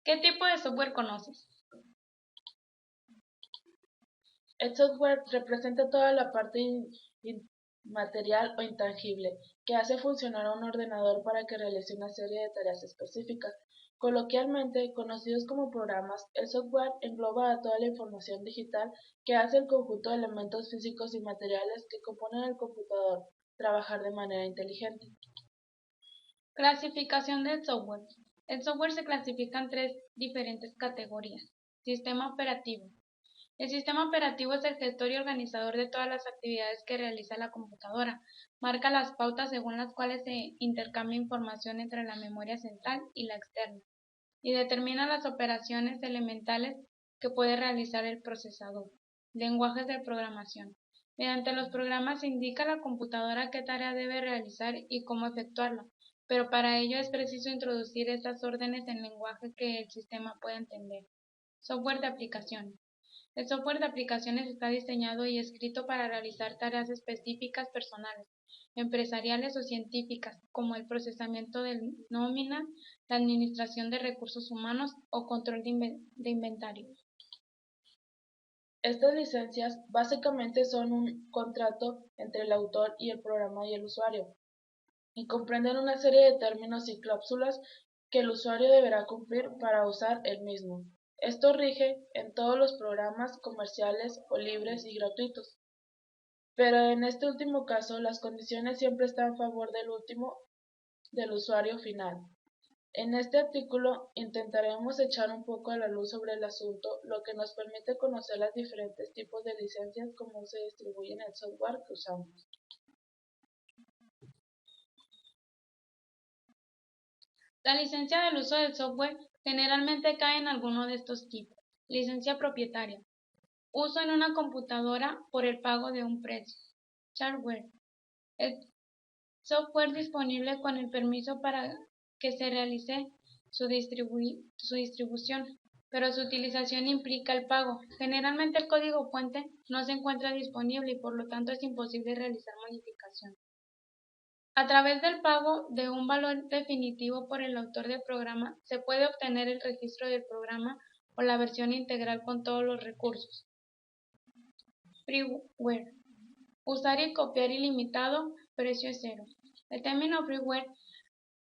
¿Qué tipo de software conoces? El software representa toda la parte inmaterial o intangible que hace funcionar a un ordenador para que realice una serie de tareas específicas. Coloquialmente conocidos como programas, el software engloba a toda la información digital que hace el conjunto de elementos físicos y materiales que componen el computador trabajar de manera inteligente. Clasificación del software. El software se clasifica en tres diferentes categorías. Sistema operativo. El sistema operativo es el gestor y organizador de todas las actividades que realiza la computadora. Marca las pautas según las cuales se intercambia información entre la memoria central y la externa, y determina las operaciones elementales que puede realizar el procesador. Lenguajes de programación. Mediante los programas se indica a la computadora qué tarea debe realizar y cómo efectuarla, pero para ello es preciso introducir estas órdenes en lenguaje que el sistema pueda entender. Software de aplicación. El software de aplicaciones está diseñado y escrito para realizar tareas específicas personales, empresariales o científicas, como el procesamiento de nóminas, la administración de recursos humanos o control de inventario. Estas licencias básicamente son un contrato entre el autor y el programa y el usuario, y comprenden una serie de términos y cláusulas que el usuario deberá cumplir para usar el mismo. Esto rige en todos los programas comerciales o libres y gratuitos, pero en este último caso las condiciones siempre están a favor del usuario final. En este artículo intentaremos echar un poco a la luz sobre el asunto, lo que nos permite conocer los diferentes tipos de licencias, cómo se distribuyen el software que usamos. La licencia del uso del software generalmente cae en alguno de estos tipos. Licencia propietaria. Uso en una computadora por el pago de un precio. Shareware. El software disponible con el permiso para que se realice su distribución, pero su utilización implica el pago. Generalmente el código fuente no se encuentra disponible y por lo tanto es imposible realizar modificación. A través del pago de un valor definitivo por el autor del programa, se puede obtener el registro del programa o la versión integral con todos los recursos. Freeware. Usar y copiar ilimitado, precio cero. El término freeware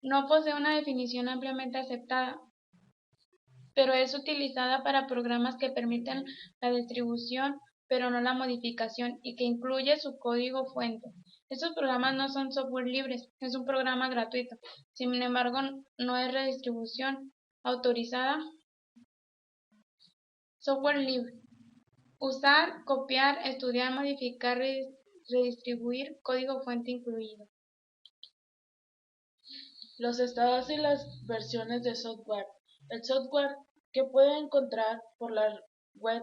no posee una definición ampliamente aceptada, pero es utilizada para programas que permiten la distribución pero no la modificación y que incluye su código fuente. Estos programas no son software libres, es un programa gratuito. Sin embargo, no es redistribución autorizada. Software libre. Usar, copiar, estudiar, modificar, redistribuir, código fuente incluido. Los estados y las versiones de software. El software que pueden encontrar por la web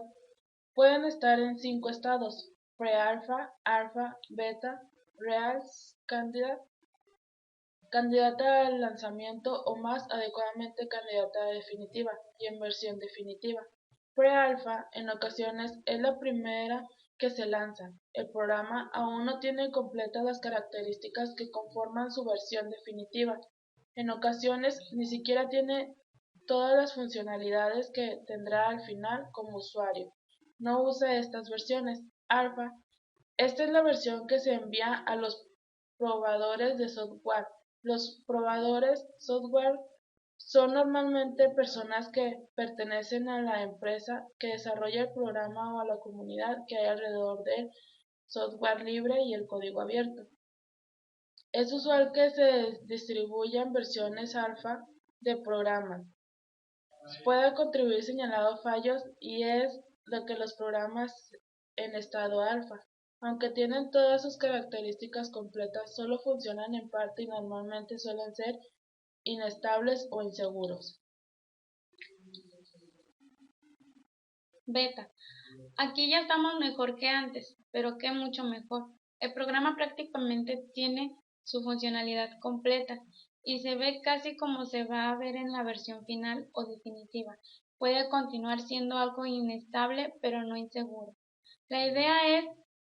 pueden estar en 5 estados: pre-alpha, alpha, beta, release, candidata al lanzamiento o más adecuadamente candidata a definitiva, y en versión definitiva. Pre-alpha en ocasiones es la primera que se lanza. El programa aún no tiene completas las características que conforman su versión definitiva. En ocasiones ni siquiera tiene todas las funcionalidades que tendrá al final como usuario. No usa estas versiones. Alpha. Esta es la versión que se envía a los probadores de software. Los probadores software son normalmente personas que pertenecen a la empresa que desarrolla el programa o a la comunidad que hay alrededor del software libre y el código abierto. Es usual que se distribuyan versiones alfa de programas. Puede contribuir señalando fallos y es lo que los programas en estado alfa, aunque tienen todas sus características completas, solo funcionan en parte y normalmente suelen ser inestables o inseguros. Beta. Aquí ya estamos mejor que antes, pero que mucho mejor. El programa prácticamente tiene su funcionalidad completa y se ve casi como se va a ver en la versión final o definitiva. Puede continuar siendo algo inestable, pero no inseguro. La idea es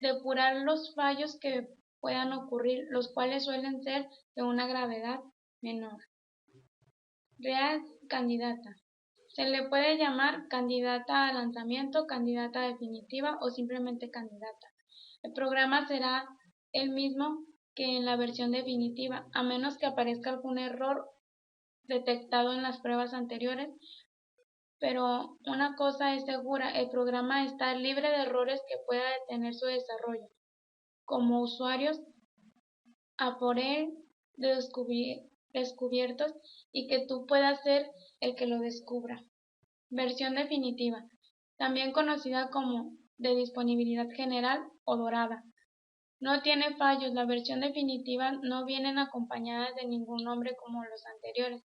depurar los fallos que puedan ocurrir, los cuales suelen ser de una gravedad menor. Real candidata. Se le puede llamar candidata a lanzamiento, candidata definitiva o simplemente candidata. El programa será el mismo que en la versión definitiva, a menos que aparezca algún error detectado en las pruebas anteriores, pero una cosa es segura, el programa está libre de errores que pueda detener su desarrollo. Como usuarios a por él descubiertos y que tú puedas ser el que lo descubra. Versión definitiva, también conocida como de disponibilidad general o dorada. No tiene fallos, la versión definitiva no vienen acompañadas de ningún nombre como los anteriores.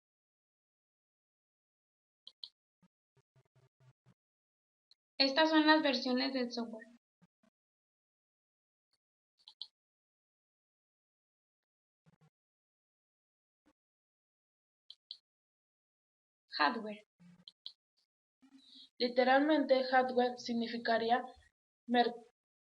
Estas son las versiones del software. Hardware. Literalmente, hardware significaría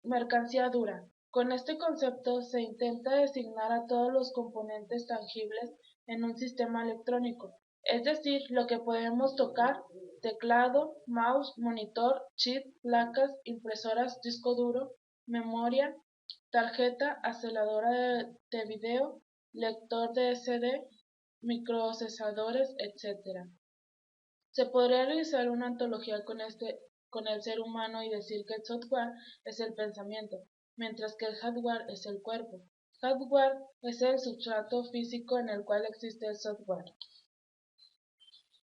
mercancía dura. Con este concepto se intenta designar a todos los componentes tangibles en un sistema electrónico, es decir, lo que podemos tocar: teclado, mouse, monitor, chip, placas, impresoras, disco duro, memoria, tarjeta, aceleradora de video, lector de SD, microprocesadores, etc. Se podría realizar una analogía con el ser humano y decir que el software es el pensamiento, mientras que el hardware es el cuerpo. Hardware es el sustrato físico en el cual existe el software.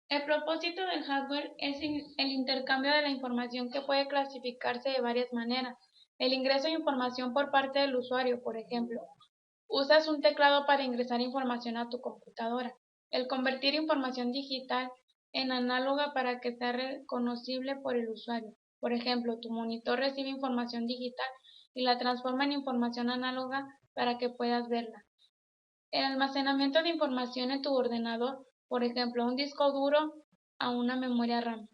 El propósito del hardware es el intercambio de la información, que puede clasificarse de varias maneras. El ingreso de información por parte del usuario, por ejemplo, usas un teclado para ingresar información a tu computadora. El convertir información digital en análoga para que sea reconocible por el usuario. Por ejemplo, tu monitor recibe información digital y la transforma en información análoga para que puedas verla. El almacenamiento de información en tu ordenador, por ejemplo, un disco duro a una memoria RAM.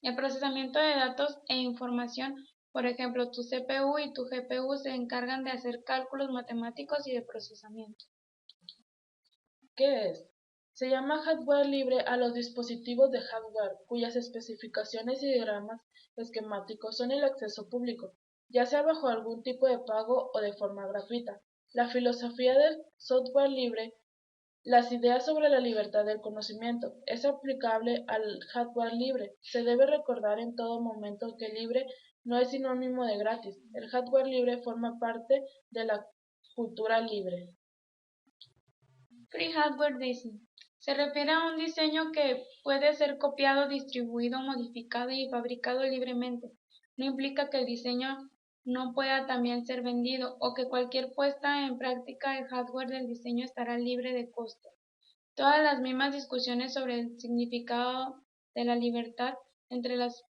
El procesamiento de datos e información, por ejemplo, tu CPU y tu GPU se encargan de hacer cálculos matemáticos y de procesamiento. ¿Qué es? Se llama hardware libre a los dispositivos de hardware cuyas especificaciones y diagramas esquemáticos son el acceso público, ya sea bajo algún tipo de pago o de forma gratuita. La filosofía del software libre, las ideas sobre la libertad del conocimiento, es aplicable al hardware libre. Se debe recordar en todo momento que libre no es sinónimo de gratis. El hardware libre forma parte de la cultura libre. Free Hardware Design se refiere a un diseño que puede ser copiado, distribuido, modificado y fabricado libremente. No implica que el diseño no pueda también ser vendido o que cualquier puesta en práctica del hardware del diseño estará libre de costo. Todas las mismas discusiones sobre el significado de la libertad entre los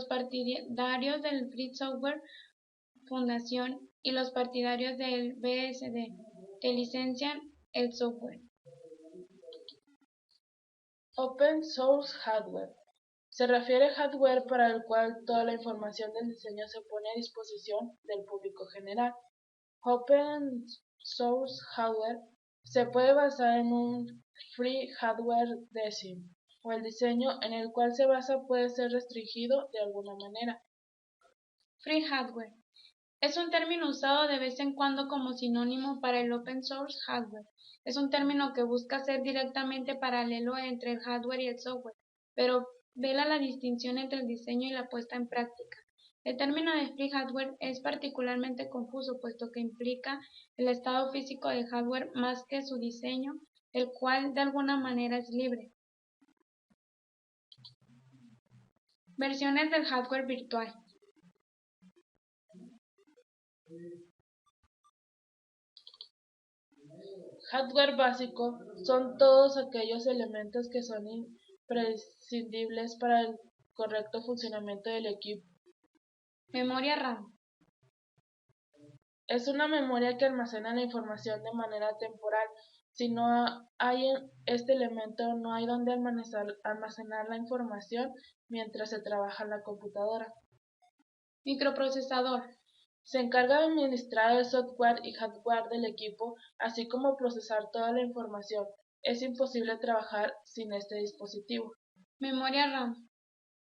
partidarios del Free Software Foundation y los partidarios del BSD, que licencian el software. Open Source Hardware. Se refiere a hardware para el cual toda la información del diseño se pone a disposición del público general. Open Source Hardware se puede basar en un Free Hardware Design, o el diseño en el cual se basa puede ser restringido de alguna manera. Free Hardware es un término usado de vez en cuando como sinónimo para el Open Source Hardware. Es un término que busca ser directamente paralelo entre el hardware y el software, pero vela la distinción entre el diseño y la puesta en práctica. El término de Free Hardware es particularmente confuso, puesto que implica el estado físico del hardware más que su diseño, el cual de alguna manera es libre. Versiones del hardware virtual. Hardware básico son todos aquellos elementos que son imprescindibles para el correcto funcionamiento del equipo. Memoria RAM. Es una memoria que almacena la información de manera temporal. Si no hay este elemento, no hay donde almacenar la información mientras se trabaja en la computadora. Microprocesador. Se encarga de administrar el software y hardware del equipo, así como procesar toda la información. es imposible trabajar sin este dispositivo. Memoria RAM.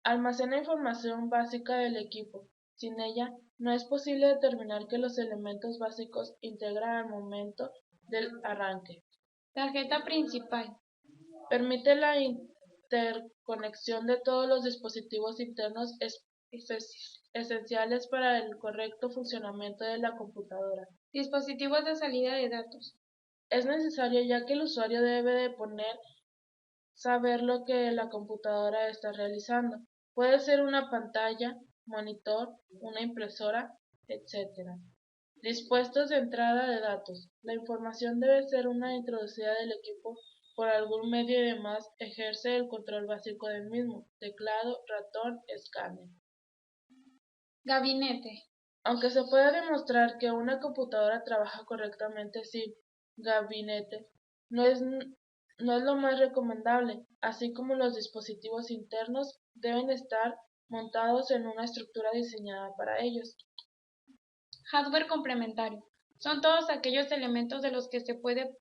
Almacena información básica del equipo. Sin ella, no es posible determinar que los elementos básicos integran al momento del arranque. Tarjeta principal. Permite la interconexión de todos los dispositivos internos esenciales para el correcto funcionamiento de la computadora. Dispositivos de salida de datos. Es necesario ya que el usuario debe de saber lo que la computadora está realizando. Puede ser una pantalla, monitor, una impresora, etc. Dispuestos de entrada de datos. La información debe ser una introducida del equipo por algún medio y además ejerce el control básico del mismo, teclado, ratón, escáner. Gabinete. Aunque se puede demostrar que una computadora trabaja correctamente sin gabinete, no es lo más recomendable, así como los dispositivos internos deben estar montados en una estructura diseñada para ellos. Hardware complementario. Son todos aquellos elementos de los que se puede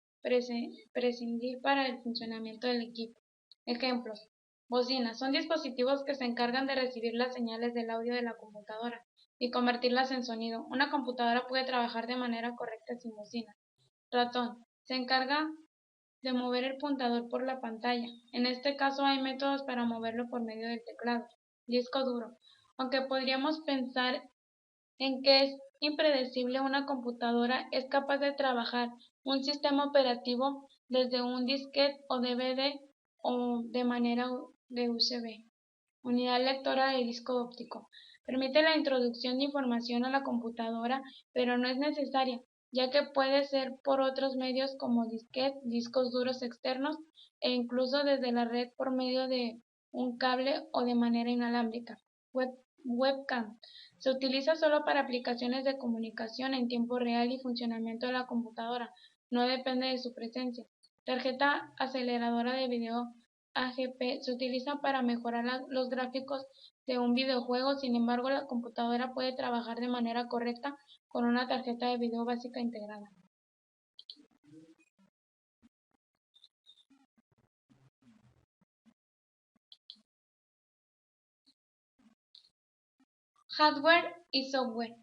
prescindir para el funcionamiento del equipo. Ejemplos. Bocinas. Son dispositivos que se encargan de recibir las señales del audio de la computadora y convertirlas en sonido. Una computadora puede trabajar de manera correcta sin bocina. Ratón. Se encarga de mover el puntador por la pantalla. En este caso hay métodos para moverlo por medio del teclado. Disco duro. Aunque podríamos pensar en que es impredecible, una computadora es capaz de trabajar un sistema operativo desde un disquete o DVD o de manera de USB. Unidad lectora de disco óptico. Permite la introducción de información a la computadora, pero no es necesaria, ya que puede ser por otros medios como disquete, discos duros externos e incluso desde la red por medio de un cable o de manera inalámbrica. Webcam. Se utiliza solo para aplicaciones de comunicación en tiempo real y funcionamiento de la computadora. No depende de su presencia. Tarjeta aceleradora de video AGP se utiliza para mejorar los gráficos de un videojuego. Sin embargo, la computadora puede trabajar de manera correcta con una tarjeta de video básica integrada. Hardware y software.